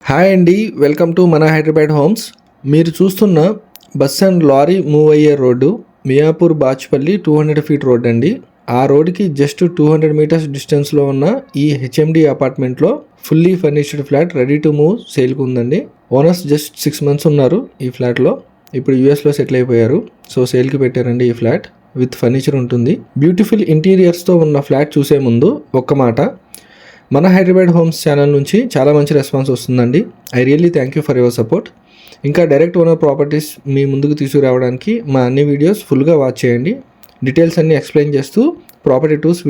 Hi అండి, welcome to మన Hyderabad homes. మీరు చూస్తున్న బస్ అండ్ లారీ మూవ్ అయ్యే road Miyapur Bachupally 200 feet road అండి. ఆ రోడ్డుకి జస్ట్ 200 మీటర్స్ డిస్టెన్స్లో ఉన్న ఈ హెచ్ఎండి అపార్ట్మెంట్లో fully furnished flat ready to move సేల్కి ఉందండి. ఓనర్స్ జస్ట్ 6 months ఉన్నారు ఈ ఫ్లాట్లో. ఇప్పుడు యూఎస్లో సెటిల్ అయిపోయారు. సో సేల్కి పెట్టారండి ఈ ఫ్లాట్. విత్ ఫర్నిచర్ ఉంటుంది. బ్యూటిఫుల్ ఇంటీరియర్స్తో ఉన్న ఫ్లాట్ చూసే ముందు ఒక్క మాట, మన హైదరాబాద్ హోమ్స్ ఛానల్ నుంచి చాలా మంచి రెస్పాన్స్ వస్తుందండి. I really thank you for your support. ఇంకా డైరెక్ట్ ఓనర్ ప్రాపర్టీస్ మీ ముందుకు తీసుకురావడానికి మా అన్ని వీడియోస్ ఫుల్గా వాచ్ చేయండి. డీటెయిల్స్ అన్నీ ఎక్స్ప్లెయిన్ చేస్తూ ప్రాపర్టీ టూర్స్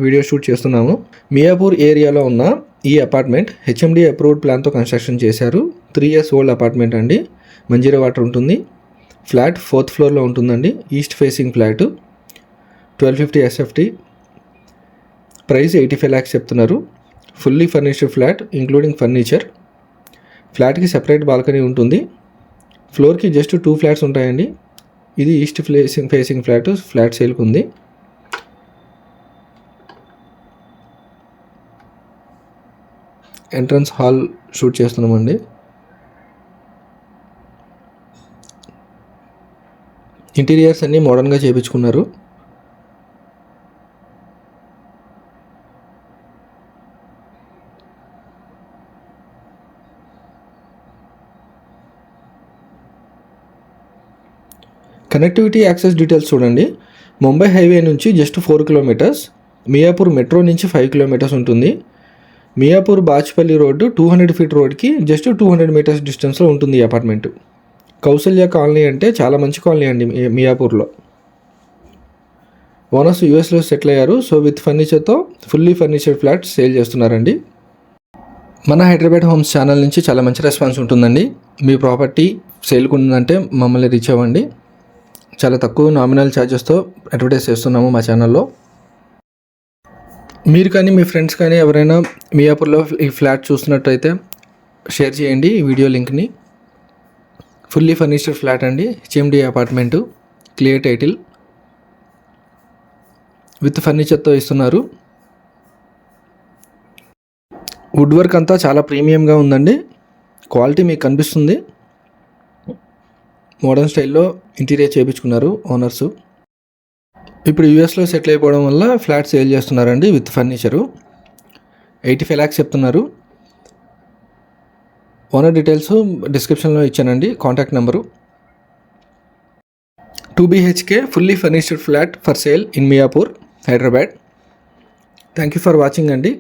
వీడియో షూట్ చేస్తున్నాము. మియాపూర్ ఏరియాలో ఉన్న ఈ అపార్ట్మెంట్ హెచ్ఎండి అప్రూవ్డ్ ప్లాన్తో కన్స్ట్రక్షన్ చేశారు. 3 years ఓల్డ్ అపార్ట్మెంట్ అండి. మంజీరా వాటర్ ఉంటుంది. ఫ్లాట్ 4th ఫ్లోర్లో ఉంటుందండి. East facing flat. 1250 SFT. Price 85 lakhs చెప్తున్నారు. Fully furnished flat including furniture. ఫ్లాట్కి సెపరేట్ బాల్కనీ ఉంటుంది. ఫ్లోర్కి జస్ట్ 2 flats ఉంటాయండి. ఇది ఈస్ట్ ఫేసింగ్ ఫ్లాట్ సేల్కి ఉంది. ఎంట్రన్స్ హాల్ షూట్ చేస్తున్నామండి. ఇంటీరియర్స్ అన్నీ మోడర్న్గా చేయించుకున్నారు. కనెక్టివిటీ యాక్సెస్ డీటెయిల్స్ చూడండి. ముంబై హైవే నుంచి జస్ట్ 4 kilometers, మియాపూర్ మెట్రో నుంచి 5 kilometers ఉంటుంది. మియాపూర్ బాచ్పల్లి రోడ్డు 200 feet రోడ్కి జస్ట్ 200 meters డిస్టెన్స్లో ఉంటుంది ఈ అపార్ట్మెంట్. కౌసల్య కాలనీ అంటే చాలా మంచి కాలనీ అండి మియాపూర్లో. ఓనర్స్ యూఎస్లో సెటిల్ అయ్యారు. సో విత్ ఫర్నిచర్తో ఫుల్లీ ఫర్నిచర్డ్ ఫ్లాట్ సేల్ చేస్తున్నారండి. మన హైదరాబాద్ హోమ్స్ ఛానల్ నుంచి చాలా మంచి రెస్పాన్స్ ఉంటుందండి. మీ ప్రాపర్టీ సేల్కి ఉందంటే మమ్మల్ని రీచ్ అవ్వండి. చాలా తక్కువ నామినల్ ఛార్జెస్తో అడ్వర్టైజ్ చేస్తున్నాము మా ఛానల్లో. మీరు కానీ మీ ఫ్రెండ్స్ కానీ ఎవరైనా మియాపూర్లో ఈ ఫ్లాట్ చూస్తున్నట్టయితే షేర్ చేయండి ఈ వీడియో లింక్ని. ఫుల్లీ ఫర్నిచర్డ్ ఫ్లాట్ అండి. HMD apartment. Clear title with ఫర్నిచర్తో ఇస్తున్నారు. వుడ్ వర్క్ అంతా చాలా ప్రీమియంగా ఉందండి. క్వాలిటీ మీకు కనిపిస్తుంది. మోడర్న్ స్టైల్లో ఇంటీరియర్ చేయించుకున్నారు ఓనర్సు. ఇప్పుడు యూఎస్లో సెటిల్ అయిపోవడం వల్ల ఫ్లాట్ సేల్ చేస్తున్నారండి విత్ ఫర్నిచరు. 85 lakhs చెప్తున్నారు. ఓనర్ డీటెయిల్స్ డిస్క్రిప్షన్లో ఇచ్చానండి. Contact number. 2 BHK fully furnished flat for sale in Miyapur, Hyderabad. Thank you for watching అండి.